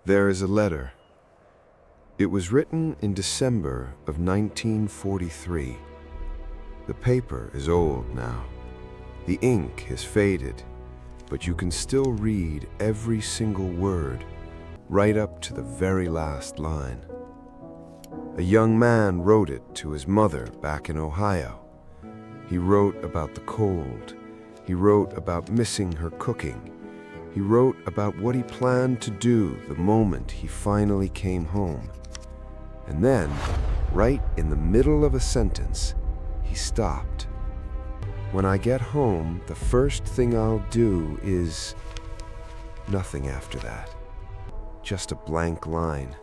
There is a letter. It was written in December of 1943. The paper is old now. The ink has faded, but you can still read every single word, right up to the very last line. A young man wrote it to his mother back in Ohio. He wrote about the cold. He wrote about missing her cooking. He wrote about what he planned to do the moment he finally came home. And then, right in the middle of a sentence, he stopped. When I get home, the first thing I'll do is... nothing after that. Just a blank line.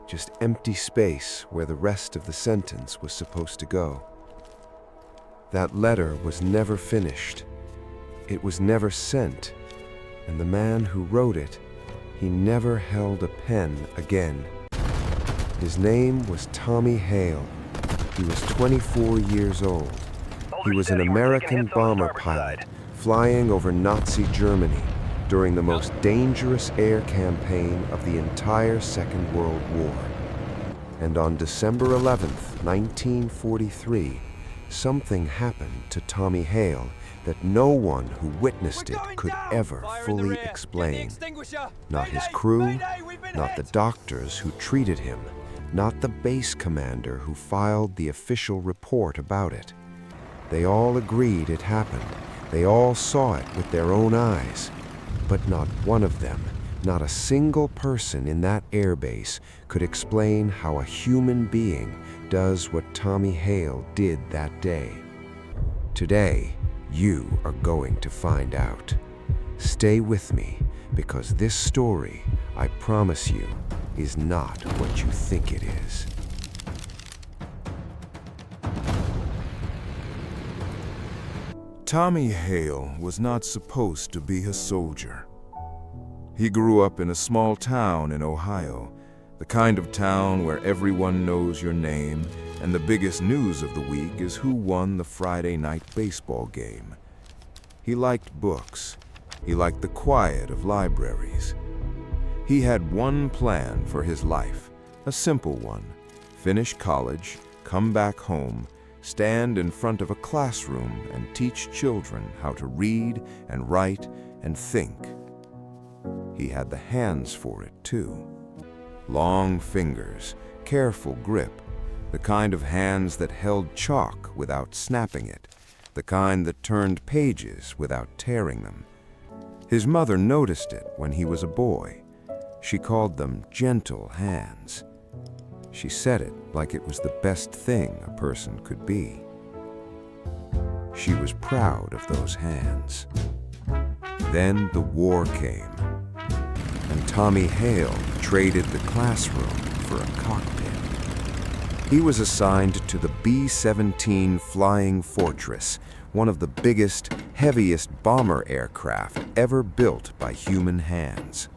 Just empty space where the rest of the sentence was supposed to go. That letter was never finished. It was never sent. And the man who wrote it, he never held a pen again. His name was Tommy Hale. He was 24 years old. He was an American bomber pilot flying over Nazi Germany during the most dangerous air campaign of the entire Second World War. And on December 11th, 1943, something happened to Tommy Hale that no one who witnessed it could ever fully explain. Not his crew, not the doctors who treated him, not the base commander who filed the official report about it. They all agreed it happened. They all saw it with their own eyes. But not one of them, not a single person in that airbase could explain how a human being does what Tommy Hale did that day. Today, you are going to find out. Stay with me, because this story, I promise you, is not what you think it is. Tommy Hale was not supposed to be a soldier. He grew up in a small town in Ohio, the kind of town where everyone knows your name, and the biggest news of the week is who won the Friday night baseball game. He liked books. He liked the quiet of libraries. He had one plan for his life, a simple one: finish college, come back home, stand in front of a classroom and teach children how to read and write and think. He had the hands for it, too. Long fingers, careful grip, the kind of hands that held chalk without snapping it, the kind that turned pages without tearing them. His mother noticed it when he was a boy. She called them gentle hands. She said it like it was the best thing a person could be. She was proud of those hands. Then the war came, and Tommy Hale traded the classroom for a cockpit. He was assigned to the B-17 Flying Fortress, one of the biggest, heaviest bomber aircraft ever built by human hands.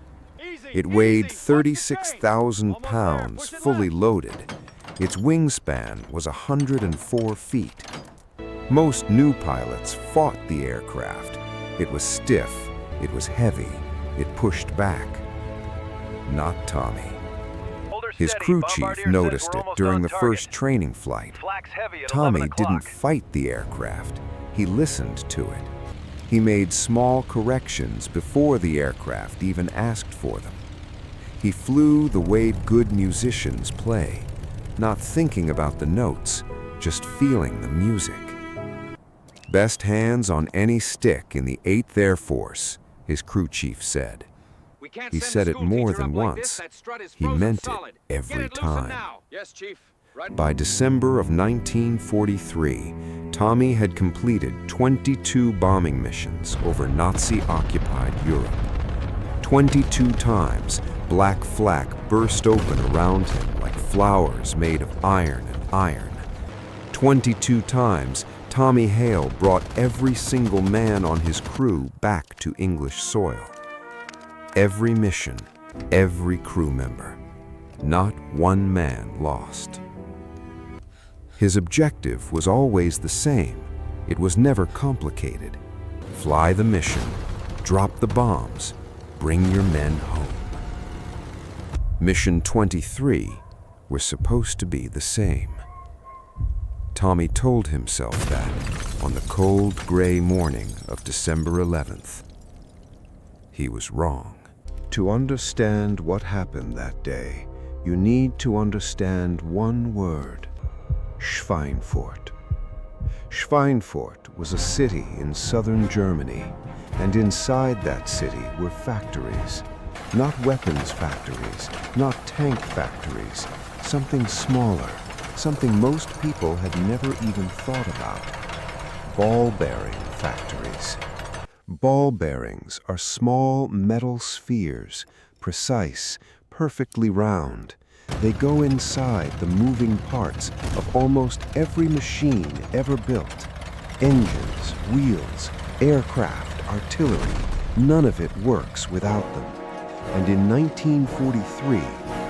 It weighed 36,000 pounds, fully loaded. Its wingspan was 104 feet. Most new pilots fought the aircraft. It was stiff, it was heavy, it pushed back. Not Tommy. His crew chief noticed it during the first training flight. Tommy didn't fight the aircraft. He listened to it. He made small corrections before the aircraft even asked for them. He flew the way good musicians play, not thinking about the notes, just feeling the music. Best hands on any stick in the 8th Air Force, his crew chief said. He said it more than once. He meant it every time. By December of 1943, Tommy had completed 22 bombing missions over Nazi-occupied Europe. 22 times, black flak burst open around him like flowers made of iron and iron. 22 times, Tommy Hale brought every single man on his crew back to English soil. Every mission, every crew member. Not one man lost. His objective was always the same. It was never complicated. Fly the mission, drop the bombs, bring your men home. Mission 23 were supposed to be the same. Tommy told himself that on the cold, gray morning of December 11th. He was wrong. To understand what happened that day, you need to understand one word: Schweinfurt. Schweinfurt was a city in southern Germany, and inside that city were factories. Not weapons factories, not tank factories, something smaller, something most people had never even thought about. Ball bearing factories. Ball bearings are small metal spheres, precise, perfectly round. They go inside the moving parts of almost every machine ever built. Engines, wheels, aircraft, artillery, none of it works without them. And in 1943,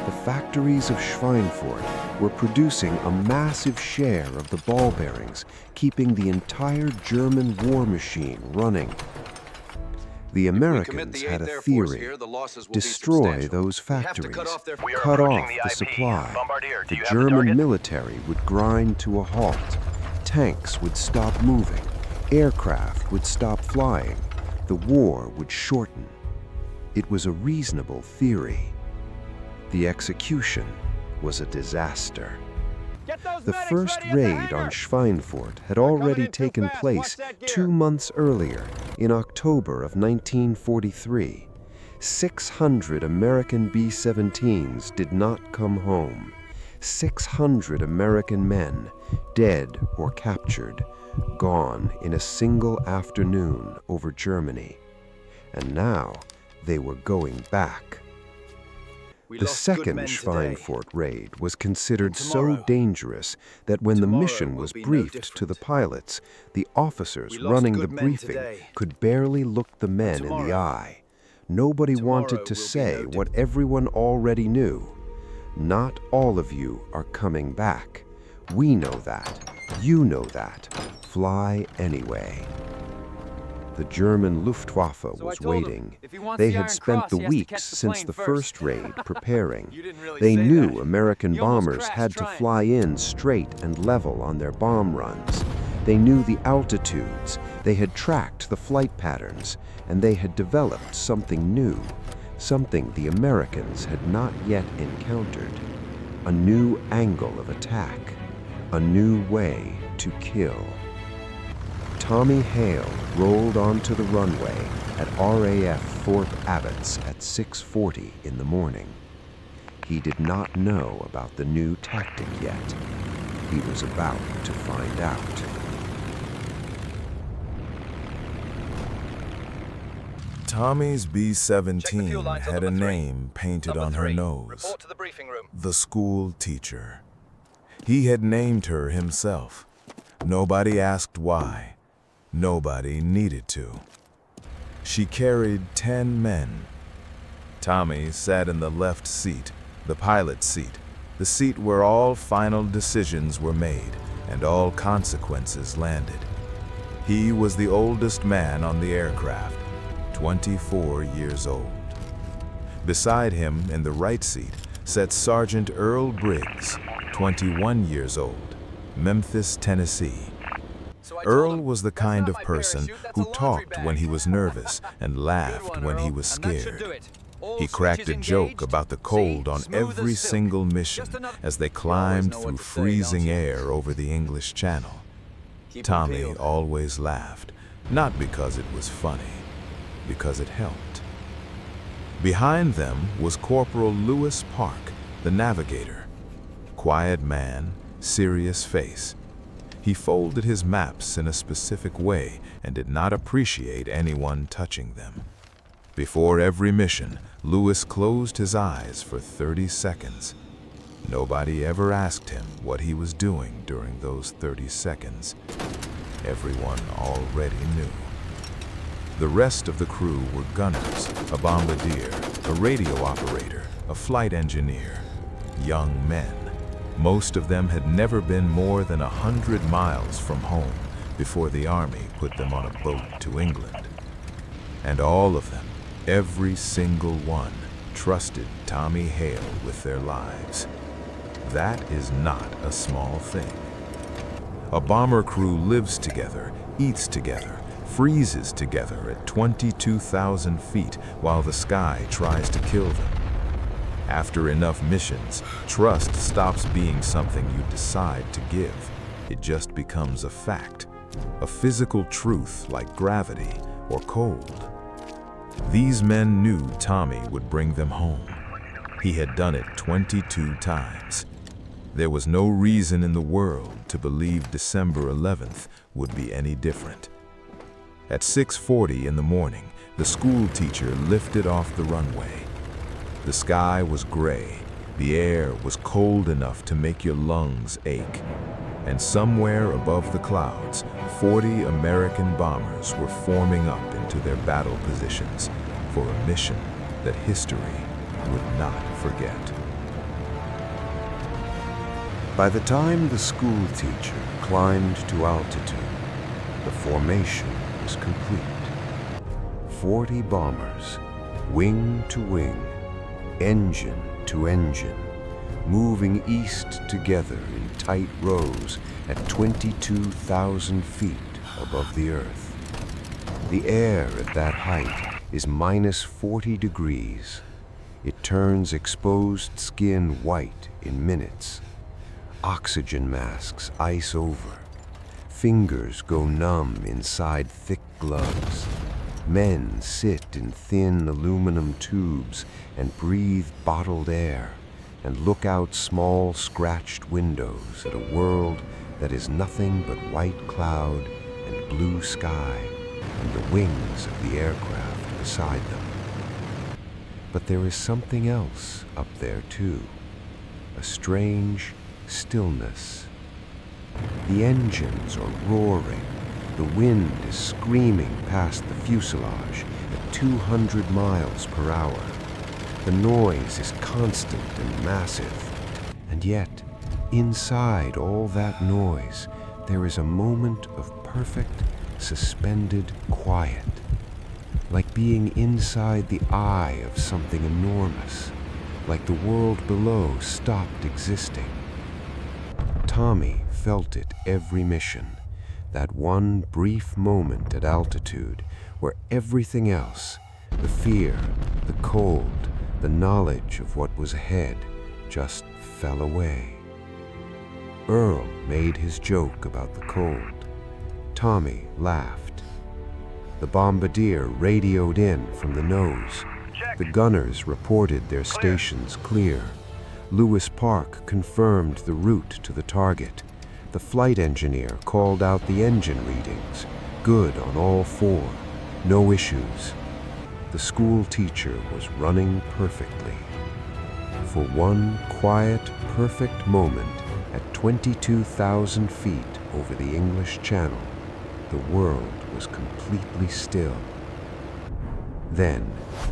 the factories of Schweinfurt were producing a massive share of the ball bearings, keeping the entire German war machine running. The Americans had a theory: destroy those factories, cut off the supply. The German military would grind to a halt. Tanks would stop moving. Aircraft would stop flying. The war would shorten. It was a reasonable theory. The execution was a disaster. The first raid on Schweinfurt had already taken place 2 months earlier, in October of 1943. 600 American B-17s did not come home. 600 American men, dead or captured, gone in a single afternoon over Germany. And now they were going back. The second Schweinfurt raid was considered so dangerous that when the mission was briefed to the pilots, the officers running the briefing could barely look the men in the eye. Nobody wanted to say what everyone already knew. Not all of you are coming back. We know that. You know that. Fly anyway. The German Luftwaffe was waiting. They had spent the weeks since the first raid preparing. They knew American bombers had to fly in straight and level on their bomb runs. They knew the altitudes. They had tracked the flight patterns, and they had developed something new, something the Americans had not yet encountered. A new angle of attack, a new way to kill. Tommy Hale rolled onto the runway at RAF Thorpe Abbotts at 6:40 in the morning. He did not know about the new tactic yet. He was about to find out. Tommy's B-17 had a name painted on her nose: the school teacher. He had named her himself. Nobody asked why. Nobody needed to. She carried 10 men. Tommy sat in the left seat, the pilot seat, the seat where all final decisions were made and all consequences landed. He was the oldest man on the aircraft, 24 years old. Beside him, in the right seat, sat Sergeant Earl Briggs, 21 years old, Memphis, Tennessee. Earl was the kind of person who talked when he was nervous and laughed when he was scared. He cracked a joke about the cold on every single mission as they climbed through freezing air over the English Channel. Tommy always laughed, not because it was funny, because it helped. Behind them was Corporal Lewis Park, the navigator. Quiet man, serious face. He folded his maps in a specific way and did not appreciate anyone touching them. Before every mission, Lewis closed his eyes for 30 seconds. Nobody ever asked him what he was doing during those 30 seconds. Everyone already knew. The rest of the crew were gunners, a bombardier, a radio operator, a flight engineer, young men. Most of them had never been more than 100 miles from home before the Army put them on a boat to England. And all of them, every single one, trusted Tommy Hale with their lives. That is not a small thing. A bomber crew lives together, eats together, freezes together at 22,000 feet while the sky tries to kill them. After enough missions, trust stops being something you decide to give. It just becomes a fact, a physical truth like gravity or cold. These men knew Tommy would bring them home. He had done it 22 times. There was no reason in the world to believe December 11th would be any different. At 6:40 in the morning, the school teacher lifted off the runway. The sky was gray, the air was cold enough to make your lungs ache, and somewhere above the clouds, 40 American bombers were forming up into their battle positions for a mission that history would not forget. By the time the school teacher climbed to altitude, the formation was complete. 40 bombers, wing to wing, engine to engine, moving east together in tight rows at 22,000 feet above the earth. The air at that height is minus 40 degrees. It turns exposed skin white in minutes. Oxygen masks ice over. Fingers go numb inside thick gloves. Men sit in thin aluminum tubes and breathe bottled air and look out small scratched windows at a world that is nothing but white cloud and blue sky and the wings of the aircraft beside them. But there is something else up there too, a strange stillness. The engines are roaring. The wind is screaming past the fuselage at 200 miles per hour. The noise is constant and massive. And yet, inside all that noise, there is a moment of perfect, suspended quiet, like being inside the eye of something enormous, like the world below stopped existing. Tommy felt it every mission, that one brief moment at altitude where everything else, the fear, the cold, the knowledge of what was ahead, just fell away. Earl made his joke about the cold. Tommy laughed. The bombardier radioed in from the nose. The gunners reported their stations clear. Lewis Park confirmed the route to the target. The flight engineer called out the engine readings. Good on all four. No issues. The school teacher was running perfectly. For one quiet, perfect moment at 22,000 feet over the English Channel, the world was completely still. Then,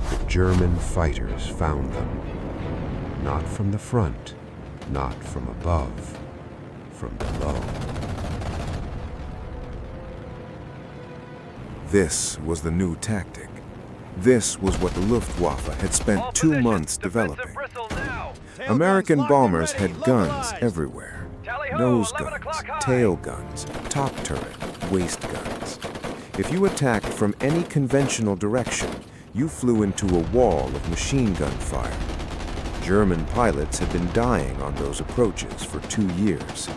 the German fighters found them. Not from the front, not from above, from below. This was the new tactic. This was what the Luftwaffe had spent 2 months developing. American bombers had guns everywhere. Nose guns, tail guns, top turret, waist guns. If you attacked from any conventional direction, you flew into a wall of machine gun fire. German pilots had been dying on those approaches for 2 years.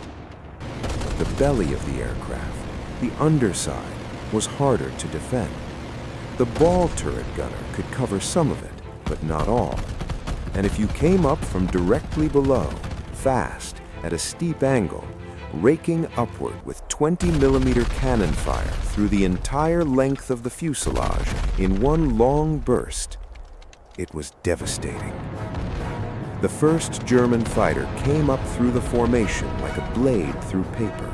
The belly of the aircraft, the underside, was harder to defend. The ball turret gunner could cover some of it, but not all. And if you came up from directly below, fast, at a steep angle, raking upward with 20mm cannon fire through the entire length of the fuselage in one long burst, it was devastating. The first German fighter came up through the formation like a blade through paper.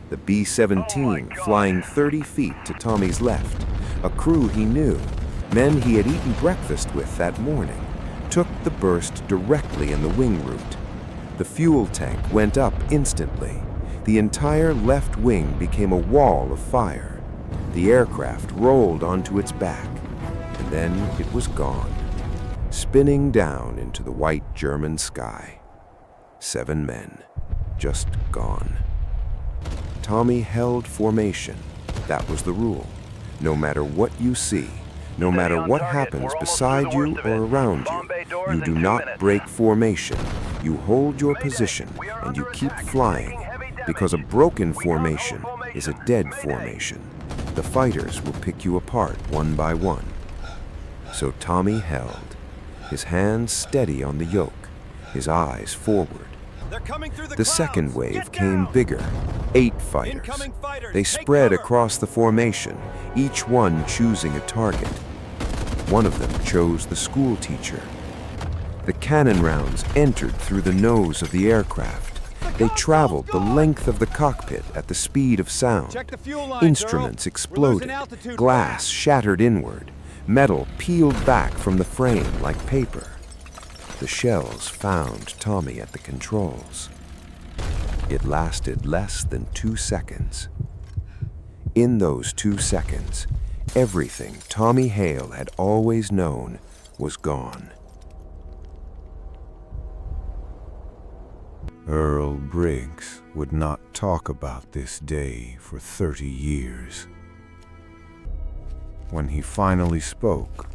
The B-17 flying 30 feet to Tommy's left, a crew he knew, men he had eaten breakfast with that morning, took the burst directly in the wing route. The fuel tank went up instantly. The entire left wing became a wall of fire. The aircraft rolled onto its back, and then it was gone. spinning down into the white German sky. 7 men, just gone. Tommy held formation. That was the rule. No matter what you see, no matter what happens beside you or around you do not break formation. You hold your position and you keep flying, because a broken formation is a dead formation. The fighters will pick you apart one by one. So Tommy held, his hands steady on the yoke, his eyes forward. The second wave came bigger, 8 fighters. They spread across the formation, each one choosing a target. One of them chose the schoolteacher. The cannon rounds entered through the nose of the aircraft. They traveled the length of the cockpit at the speed of sound. Instruments exploded, glass shattered inward, metal peeled back from the frame like paper. The shells found Tommy at the controls. It lasted less than 2 seconds. In those 2 seconds, everything Tommy Hale had always known was gone. Earl Briggs would not talk about this day for 30 years. When he finally spoke,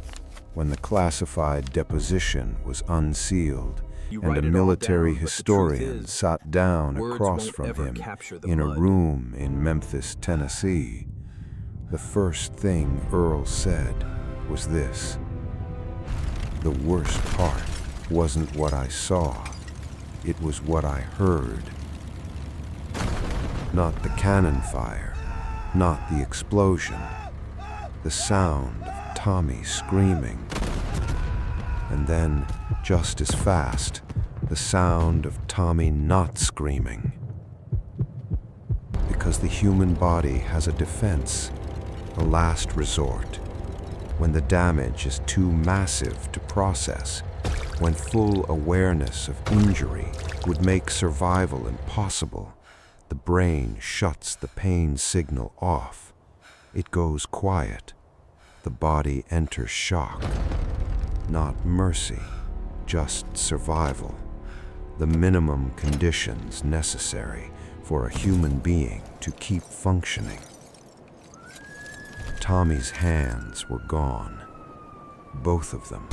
when the classified deposition was unsealed and a military historian sat down across from him in a room in Memphis, Tennessee, the first thing Earl said was this: "The worst part wasn't what I saw, it was what I heard." Not the cannon fire, not the explosion, the sound of Tommy screaming. And then, just as fast, the sound of Tommy not screaming. Because the human body has a defense, a last resort. When the damage is too massive to process, when full awareness of injury would make survival impossible, the brain shuts the pain signal off. It goes quiet. The body enters shock. Not mercy, just survival. The minimum conditions necessary for a human being to keep functioning. Tommy's hands were gone. Both of them.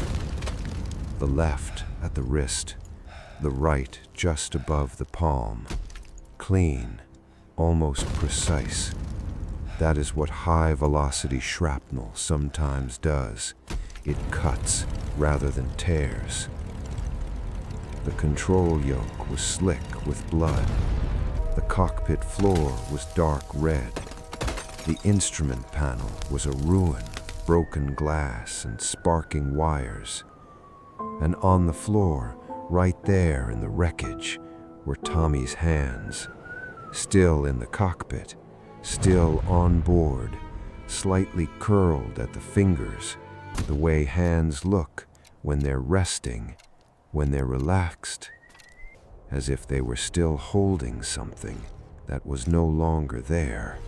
The left at the wrist, the right just above the palm. Clean, almost precise. That is what high-velocity shrapnel sometimes does. It cuts rather than tears. The control yoke was slick with blood. The cockpit floor was dark red. The instrument panel was a ruin, broken glass and sparking wires. And on the floor, right there in the wreckage, were Tommy's hands, still in the cockpit, still on board, slightly curled at the fingers, the way hands look when they're resting, when they're relaxed, as if they were still holding something that was no longer there.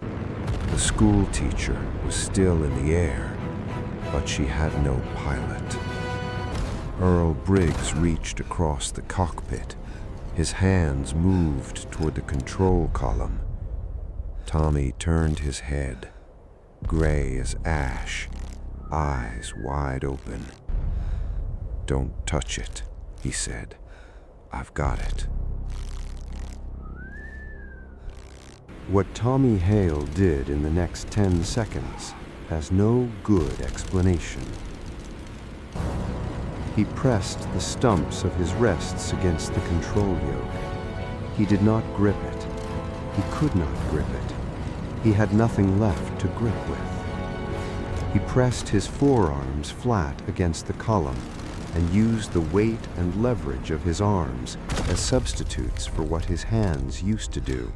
The schoolteacher was still in the air, but she had no pilot. Earl Briggs reached across the cockpit. His hands moved toward the control column. Tommy turned his head, gray as ash, eyes wide open. "Don't touch it," he said. "I've got it." What Tommy Hale did in the next 10 seconds has no good explanation. He pressed the stumps of his wrists against the control yoke. He did not grip it. He could not grip it. He had nothing left to grip with. He pressed his forearms flat against the column and used the weight and leverage of his arms as substitutes for what his hands used to do.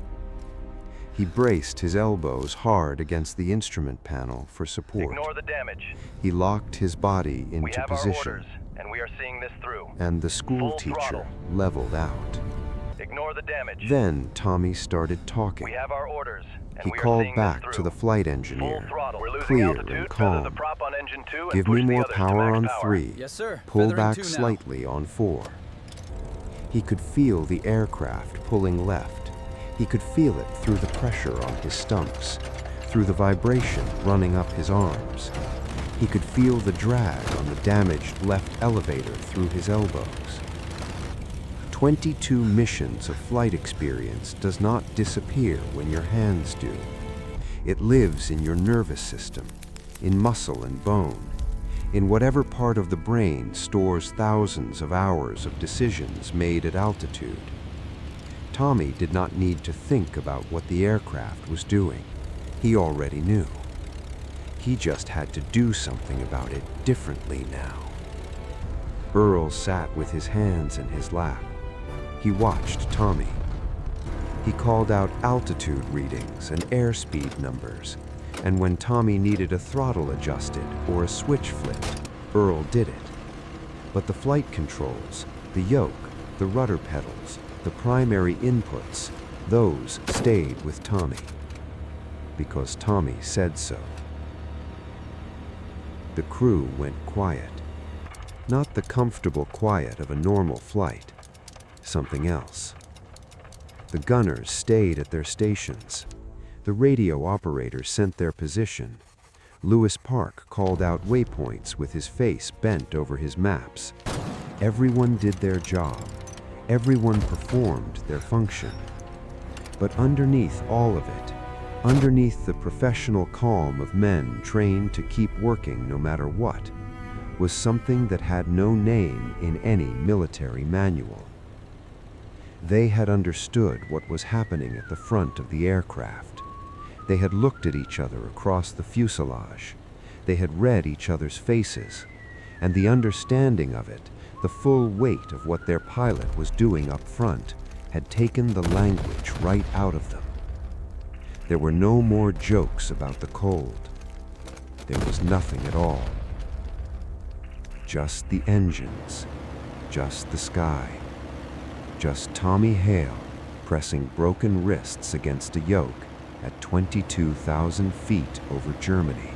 He braced his elbows hard against the instrument panel for support. Ignore the damage. He locked his body We into have our position, orders, and we are seeing this through. and the schoolteacher leveled out. Ignore the damage. Then Tommy started talking. We have our orders. He called back to the flight engineer, clear and calm. Give me more power on 3. Yes, sir. Pull Feathering back 2 now. slightly on 4. He could feel the aircraft pulling left. He could feel it through the pressure on his stumps, through the vibration running up his arms. He could feel the drag on the damaged left elevator through his elbows. 22 missions of flight experience does not disappear when your hands do. It lives in your nervous system, in muscle and bone, in whatever part of the brain stores thousands of hours of decisions made at altitude. Tommy did not need to think about what the aircraft was doing. He already knew. He just had to do something about it differently now. Earl sat with his hands in his lap. He watched Tommy. He called out altitude readings and airspeed numbers, and when Tommy needed a throttle adjusted or a switch flipped, Earl did it. But the flight controls, the yoke, the rudder pedals, the primary inputs, those stayed with Tommy. Because Tommy said so. The crew went quiet. Not the comfortable quiet of a normal flight. Something else. The gunners stayed at their stations. The radio operators sent their position. Lewis Park called out waypoints with his face bent over his maps. Everyone did their job. Everyone performed their function. But underneath all of it, underneath the professional calm of men trained to keep working no matter what, was something that had no name in any military manual. They had understood what was happening at the front of the aircraft. They had looked at each other across the fuselage. They had read each other's faces, and the understanding of it, the full weight of what their pilot was doing up front, had taken the language right out of them. There were no more jokes about the cold. There was nothing at all. Just the engines, just the sky. Just Tommy Hale pressing broken wrists against a yoke at 22,000 feet over Germany,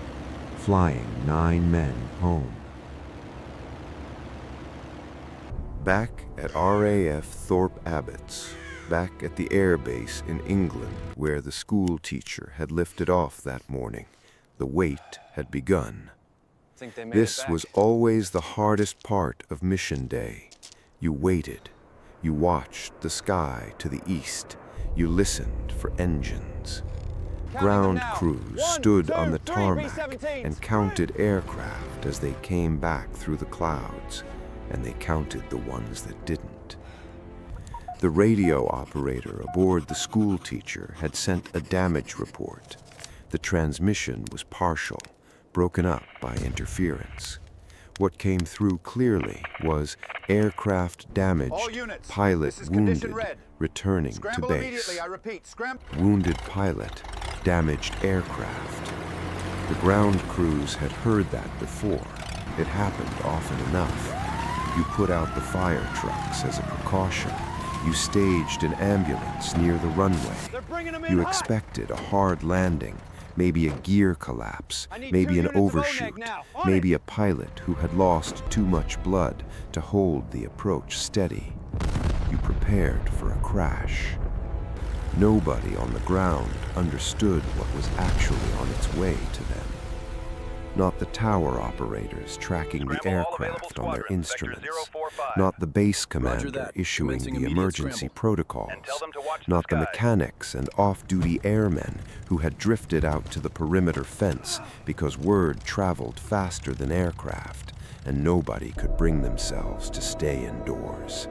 flying 9 men home. Back at RAF Thorpe Abbotts, back at the airbase in England where the schoolteacher had lifted off that morning, the wait had begun. This was always the hardest part of mission day. You waited. You watched the sky to the east. You listened for engines. Ground crews stood on the tarmac and counted aircraft as they came back through the clouds, and they counted the ones that didn't. The radio operator aboard the schoolteacher had sent a damage report. The transmission was partial, broken up by interference. What came through clearly was aircraft damaged, pilot wounded, returning to base. Wounded pilot, damaged aircraft. The ground crews had heard that before. It happened often enough. You put out the fire trucks as a precaution. You staged an ambulance near the runway. You expected a hard landing. Maybe a gear collapse, maybe an overshoot, maybe a pilot who had lost too much blood to hold the approach steady. You prepared for a crash. Nobody on the ground understood what was actually on its way to them. Not the tower operators tracking the aircraft on their instruments. Not the base commander issuing the emergency protocols. Not the mechanics and off-duty airmen who had drifted out to the perimeter fence because word traveled faster than aircraft, and nobody could bring themselves to stay indoors.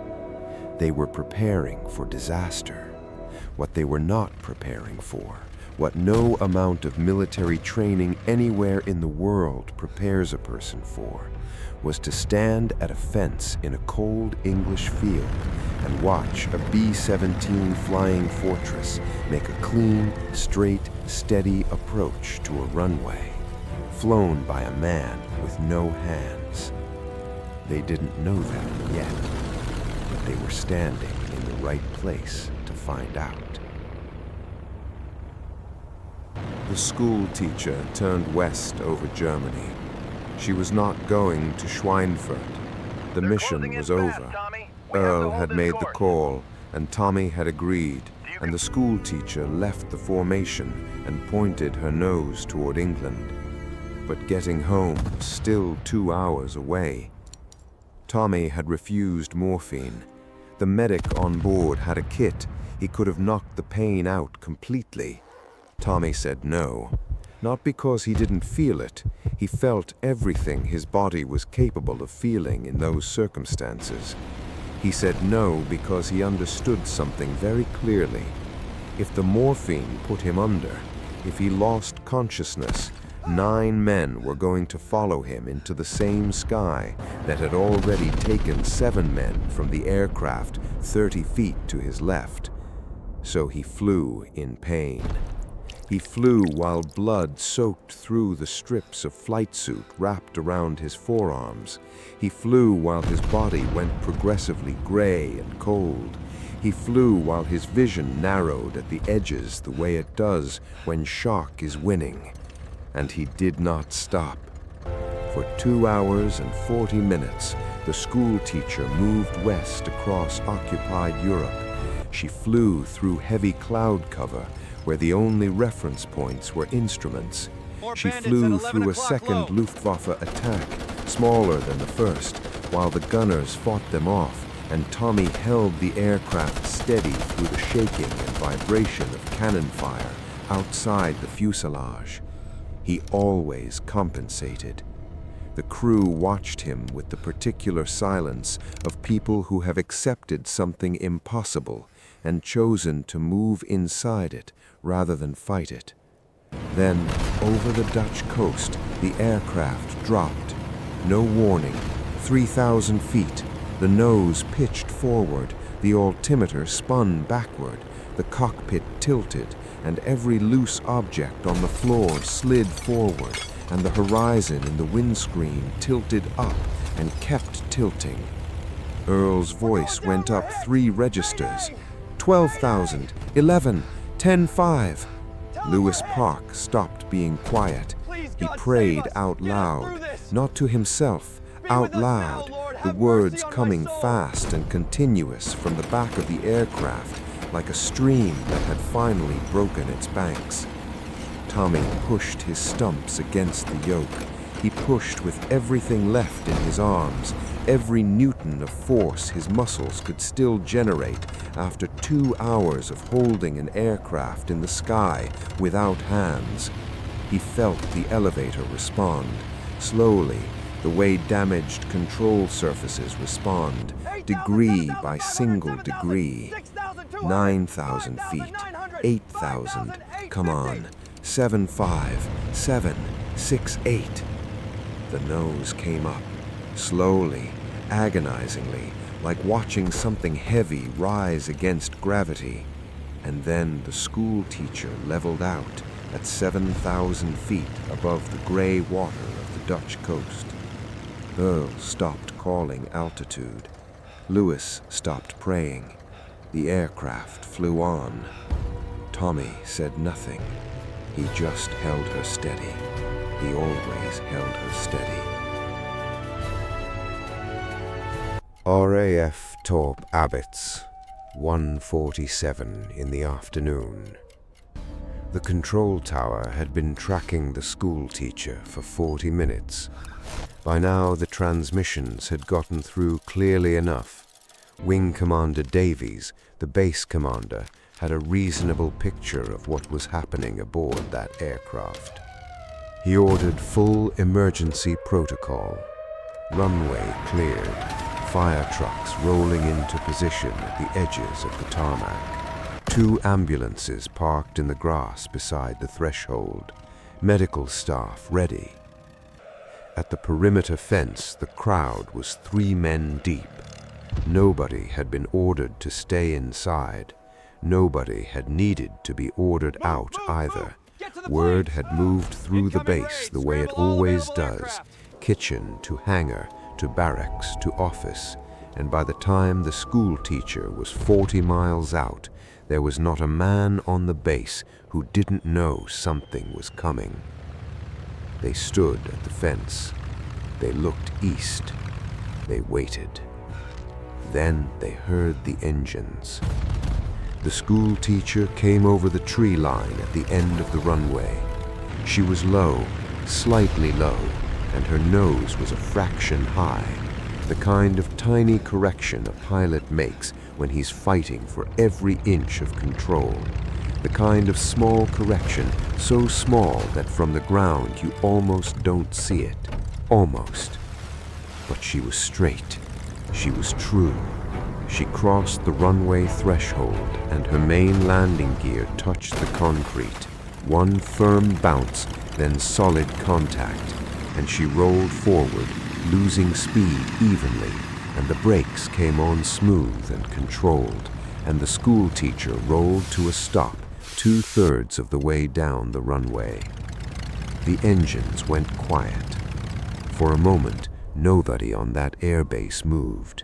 They were preparing for disaster. What they were not preparing for, what no amount of military training anywhere in the world prepares a person for, was to stand at a fence in a cold English field and watch a B-17 Flying Fortress make a clean, straight, steady approach to a runway, flown by a man with no hands. They didn't know that yet. but they were standing in the right place to find out. The school teacher turned west over Germany. She was not going to Schweinfurt. The mission was over. Earl had made the call, and Tommy had agreed, and the school teacher left the formation and pointed her nose toward England. But getting home was still 2 hours away. Tommy had refused morphine. The medic on board had a kit. He could have knocked the pain out completely. Tommy said no. Not because he didn't feel it. He felt everything his body was capable of feeling in those circumstances. He said no because he understood something very clearly. If the morphine put him under, if he lost consciousness, 9 men were going to follow him into the same sky that had already taken 7 men from the aircraft 30 feet to his left. So he flew in pain. He flew while blood soaked through the strips of flight suit wrapped around his forearms. He flew while his body went progressively gray and cold. He flew while his vision narrowed at the edges the way it does when shock is winning. And he did not stop. For 2 hours and 40 minutes, the school teacher moved west across occupied Europe. She flew through heavy cloud cover, where the only reference points were instruments. She flew through a second Luftwaffe attack, smaller than the first, while the gunners fought them off, and Tommy held the aircraft steady through the shaking and vibration of cannon fire outside the fuselage. He always compensated. The crew watched him with the particular silence of people who have accepted something impossible and chosen to move inside it rather than fight it. Then, over the Dutch coast, the aircraft dropped. No warning. 3,000 feet. The nose pitched forward, the altimeter spun backward, the cockpit tilted, and every loose object on the floor slid forward, and the horizon in the windscreen tilted up and kept tilting. Earl's voice went up 3 registers. 12,000, 11, 10-5. Lewis Park stopped being quiet. He prayed out loud, not to himself, out loud, the words coming fast and continuous from the back of the aircraft, like a stream that had finally broken its banks. Tommy pushed his stumps against the yoke. He pushed with everything left in his arms, every newton of force his muscles could still generate after 2 hours of holding an aircraft in the sky without hands. He felt the elevator respond, slowly, the way damaged control surfaces respond, degree by single degree. 9,000 feet, 8,000, come on, 7.5, 7, 6, 8. The nose came up, slowly, agonizingly, like watching something heavy rise against gravity. And then the school teacher leveled out at 7,000 feet above the gray water of the Dutch coast. Earl stopped calling altitude. Lewis stopped praying. The aircraft flew on. Tommy said nothing. He just held her steady. He always held her steady. RAF Thorpe Abbotts, 1:47 in the afternoon. The control tower had been tracking the school teacher for 40 minutes. By now the transmissions had gotten through clearly enough. Wing Commander Davies, the base commander, had a reasonable picture of what was happening aboard that aircraft. He ordered full emergency protocol. Runway cleared, fire trucks rolling into position at the edges of the tarmac. 2 ambulances parked in the grass beside the threshold, medical staff ready. At the perimeter fence, the crowd was 3 men deep. Nobody had been ordered to stay inside. Nobody had needed to be ordered out either. Word had moved through the base the way it always does, kitchen to hangar, to barracks to office, and by the time the schoolteacher was 40 miles out, there was not a man on the base who didn't know something was coming. They stood at the fence. They looked east. They waited. Then they heard the engines. The schoolteacher came over the tree line at the end of the runway. She was low, slightly low, and her nose was a fraction high, the kind of tiny correction a pilot makes when he's fighting for every inch of control, the kind of small correction so small that from the ground you almost don't see it, almost. But she was straight. She was true. She crossed the runway threshold, and her main landing gear touched the concrete. One firm bounce, then solid contact, and she rolled forward, losing speed evenly, and the brakes came on smooth and controlled, and the schoolteacher rolled to a stop 2/3 of the way down the runway. The engines went quiet. For a moment, nobody on that airbase moved.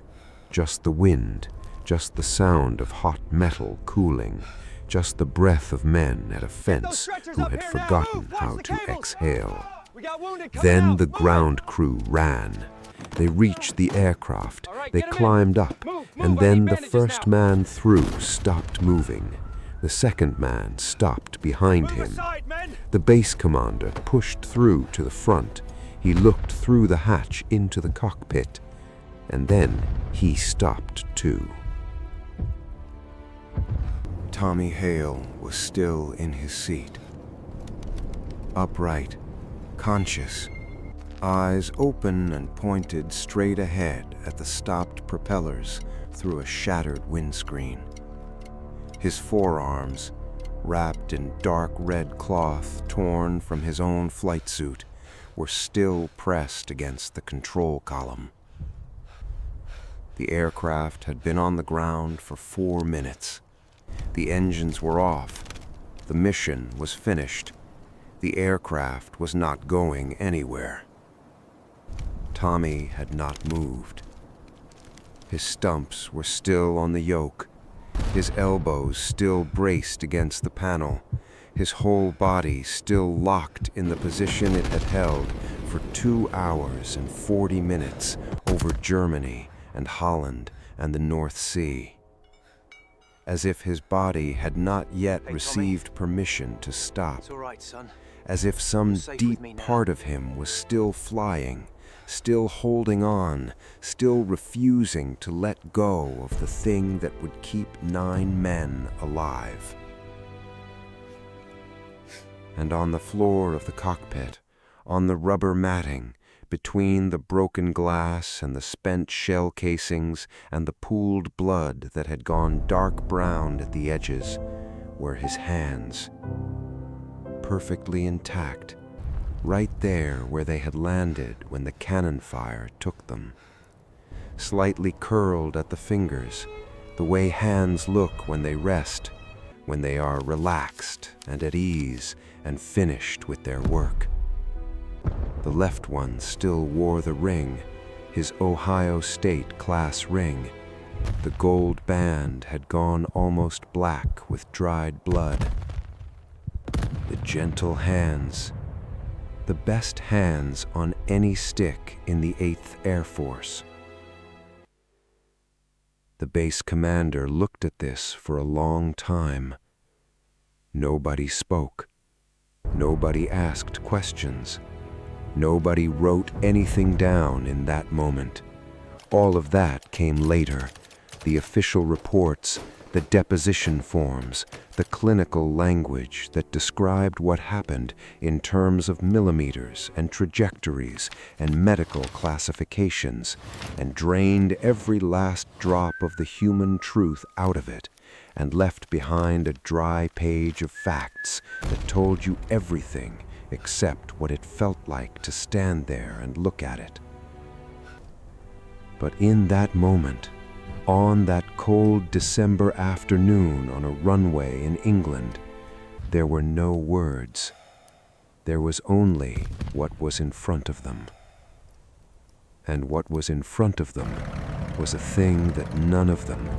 Just the wind, just the sound of hot metal cooling, just the breath of men at a fence who had forgotten how to exhale. Then the ground crew ran. They reached the aircraft, they climbed up, and then the first man through stopped moving. The second man stopped behind him. The base commander pushed through to the front. He looked through the hatch into the cockpit, and then he stopped too. Tommy Hale was still in his seat. Upright, conscious, eyes open and pointed straight ahead at the stopped propellers through a shattered windscreen. His forearms, wrapped in dark red cloth torn from his own flight suit, were still pressed against the control column. The aircraft had been on the ground for 4 minutes. The engines were off. The mission was finished. The aircraft was not going anywhere. Tommy had not moved. His stumps were still on the yoke, his elbows still braced against the panel, his whole body still locked in the position it had held for 2 hours and 40 minutes over Germany and Holland and the North Sea. As if his body had not yet received permission to stop. It's all right, son. As if some deep part of him was still flying, still holding on, still refusing to let go of the thing that would keep 9 men alive. And on the floor of the cockpit, on the rubber matting, between the broken glass and the spent shell casings and the pooled blood that had gone dark brown at the edges, were his hands, perfectly intact, right there where they had landed when the cannon fire took them. Slightly curled at the fingers, the way hands look when they rest, when they are relaxed and at ease and finished with their work. The left one still wore the ring, his Ohio State class ring. The gold band had gone almost black with dried blood. The gentle hands, the best hands on any stick in the 8th Air Force. The base commander looked at this for a long time. Nobody spoke. Nobody asked questions. Nobody wrote anything down in that moment. All of that came later. The official reports, the deposition forms, the clinical language that described what happened in terms of millimeters and trajectories and medical classifications, and drained every last drop of the human truth out of it, and left behind a dry page of facts that told you everything except what it felt like to stand there and look at it. But in that moment, on that cold December afternoon on a runway in England, there were no words. There was only what was in front of them. And what was in front of them was a thing that none of them,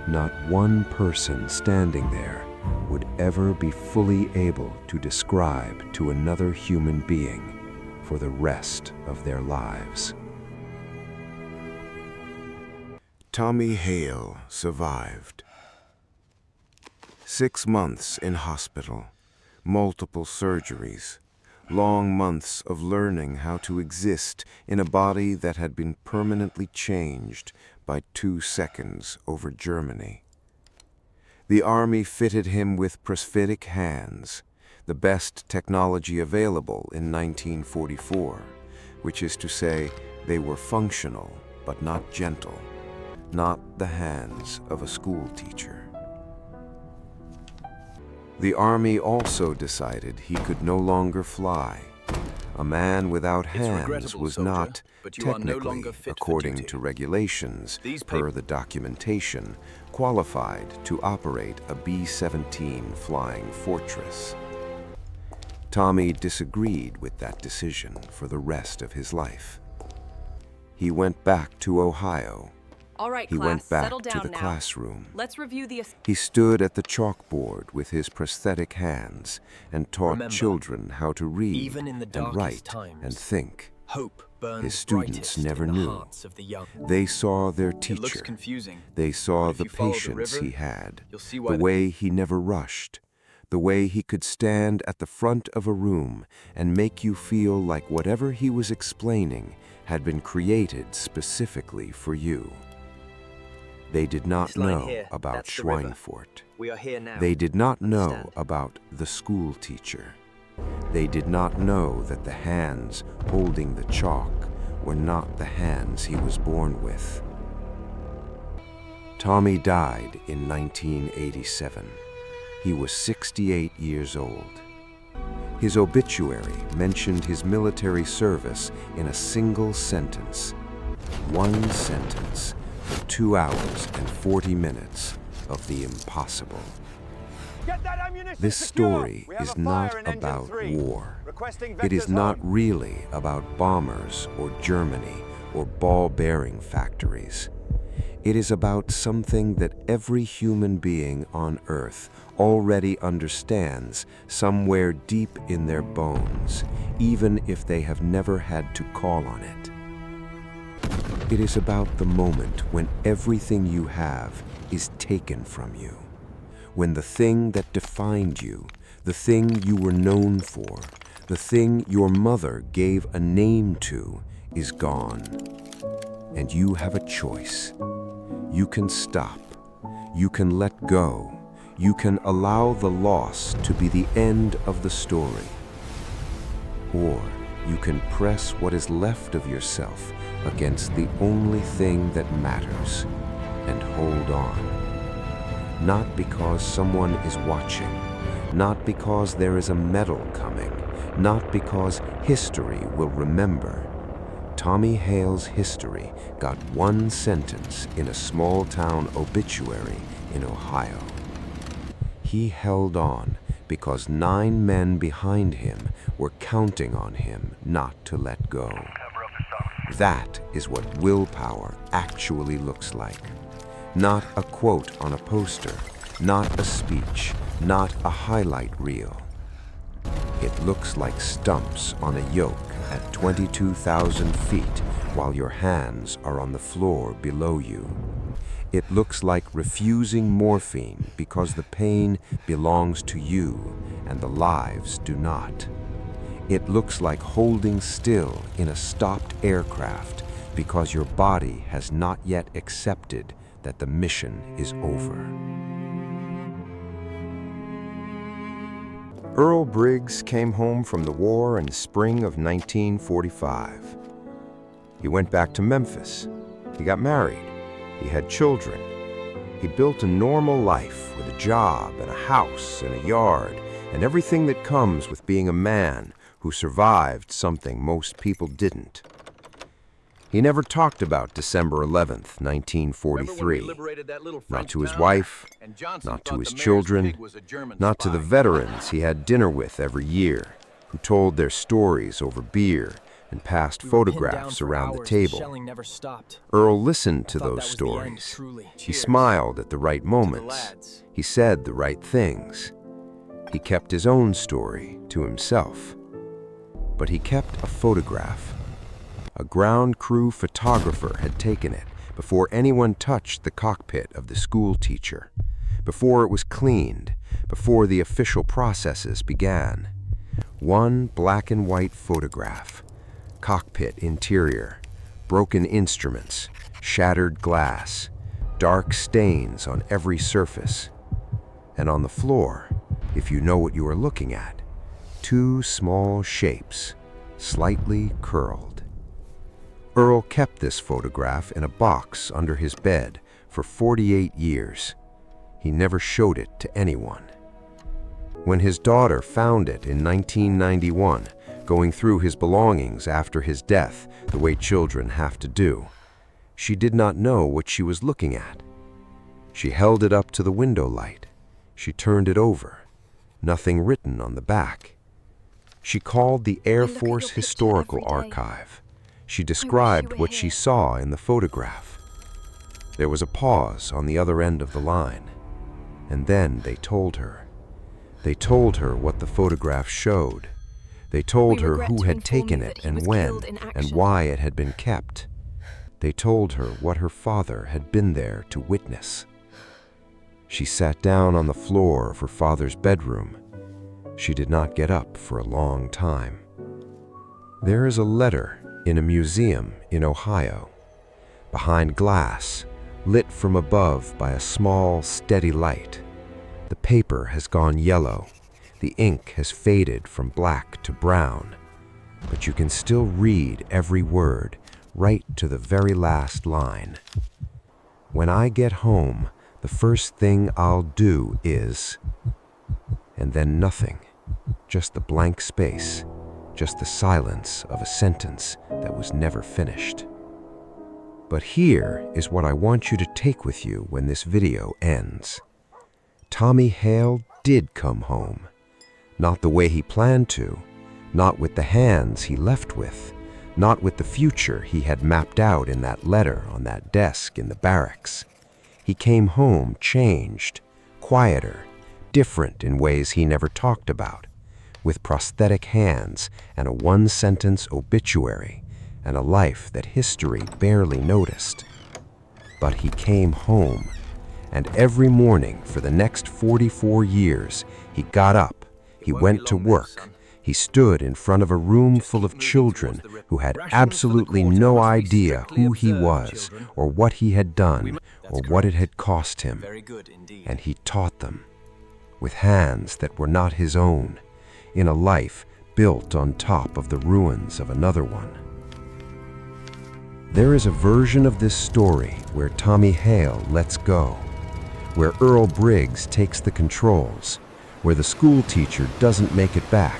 not one person standing there, would ever be fully able to describe to another human being for the rest of their lives. Tommy Hale survived. 6 months in hospital, multiple surgeries, long months of learning how to exist in a body that had been permanently changed by 2 seconds over Germany. The Army fitted him with prosthetic hands, the best technology available in 1944, which is to say, they were functional but not gentle, not the hands of a schoolteacher. The Army also decided he could no longer fly. A man without hands was not, technically, according to regulations, per the documentation, qualified to operate a B-17 Flying Fortress. Tommy disagreed with that decision for the rest of his life. He went back to Ohio. All right, he class, went back settle down to the now. classroom. Let's review the... He stood at the chalkboard with his prosthetic hands and taught children how to read even in the and write times, and think. Hope burns His students never in the knew. hearts of the young. They saw their It looks teacher. confusing. They saw But if the you follow the patience river, he had, you'll see why the way he never rushed, the way he could stand at the front of a room and make you feel like whatever he was explaining had been created specifically for you. They did not This line know here, about that's the river. Schweinfurt. We are here now. They did not know Understand? about the schoolteacher. They did not know that the hands holding the chalk were not the hands he was born with. Tommy died in 1987. He was 68 years old. His obituary mentioned his military service in a single sentence. One sentence for 2 hours and 40 minutes of the impossible. This story is not about war. It is not really about bombers or Germany or ball-bearing factories. It is about something that every human being on Earth already understands somewhere deep in their bones, even if they have never had to call on it. It is about the moment when everything you have is taken from you, when the thing that defined you, the thing you were known for, the thing your mother gave a name to, is gone. And you have a choice. You can stop. You can let go. You can allow the loss to be the end of the story. Or you can press what is left of yourself against the only thing that matters and hold on. Not because someone is watching, not because there is a medal coming, not because history will remember. Tommy Hale's history got one sentence in a small-town obituary in Ohio. He held on because 9 men behind him were counting on him not to let go. That is what willpower actually looks like. Not a quote on a poster, not a speech, not a highlight reel. It looks like stumps on a yoke at 22,000 feet while your hands are on the floor below you. It looks like refusing morphine because the pain belongs to you and the lives do not. It looks like holding still in a stopped aircraft because your body has not yet accepted that the mission is over. Earl Briggs came home from the war in the spring of 1945. He went back to Memphis. He got married. He had children. He built a normal life with a job and a house and a yard and everything that comes with being a man who survived something most people didn't. He never talked about December 11th, 1943. Not to his wife, not to his children, not to the veterans he had dinner with every year, who told their stories over beer and passed We were pinned down photographs for around the hours. table. Shelling never stopped. Earl listened to Thought that those was the end, stories. truly. He Cheers. smiled at the right moments. lads. He said the right things. He kept his own story to himself. But he kept a photograph. A ground crew photographer had taken it before anyone touched the cockpit of the school teacher, before it was cleaned, before the official processes began. One black and white photograph. Cockpit interior, broken instruments, shattered glass, dark stains on every surface. And on the floor, if you know what you are looking at, two small shapes, slightly curled. Earl kept this photograph in a box under his bed for 48 years. He never showed it to anyone. When his daughter found it in 1991, going through his belongings after his death the way children have to do, she did not know what she was looking at. She held it up to the window light. She turned it over. Nothing written on the back. She called the Air Force Historical Archive. She described what she saw in the photograph. There was a pause on the other end of the line, and then they told her. They told her what the photograph showed. They told her who had taken it and when, and why it had been kept. They told her what her father had been there to witness. She sat down on the floor of her father's bedroom. She did not get up for a long time. There is a letter in a museum in Ohio, behind glass, lit from above by a small, steady light. The paper has gone yellow. The ink has faded from black to brown, but you can still read every word right to the very last line. When I get home, the first thing I'll do is... And then nothing, just the blank space, just the silence of a sentence that was never finished. But here is what I want you to take with you when this video ends. Tommy Hale did come home. Not the way he planned to, not with the hands he left with, not with the future he had mapped out in that letter on that desk in the barracks. He came home changed, quieter, different in ways he never talked about, with prosthetic hands and a one-sentence obituary and a life that history barely noticed. But he came home, and every morning for the next 44 years, he got up, he went to work, he stood in front of a room full of children who had absolutely no idea who he was, or what he had done, or what it had cost him, and he taught them, with hands that were not his own, in a life built on top of the ruins of another one. There is a version of this story where Tommy Hale lets go, where Earl Briggs takes the controls, where the school teacher doesn't make it back,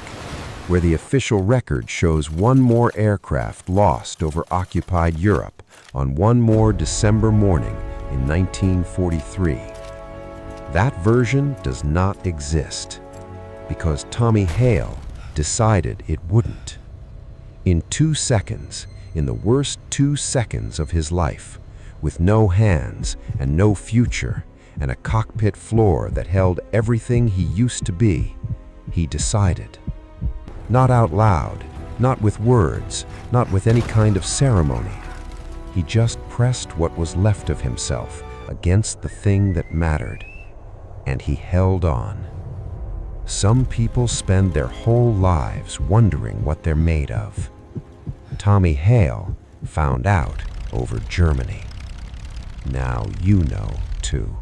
where the official record shows one more aircraft lost over occupied Europe on one more December morning in 1943. That version does not exist, because Tommy Hale decided it wouldn't. In 2 seconds, in the worst 2 seconds of his life, with no hands and no future, and a cockpit floor that held everything he used to be, he decided. Not out loud, not with words, not with any kind of ceremony. He just pressed what was left of himself against the thing that mattered, and he held on. Some people spend their whole lives wondering what they're made of. Tommy Hale found out over Germany. Now you know, too.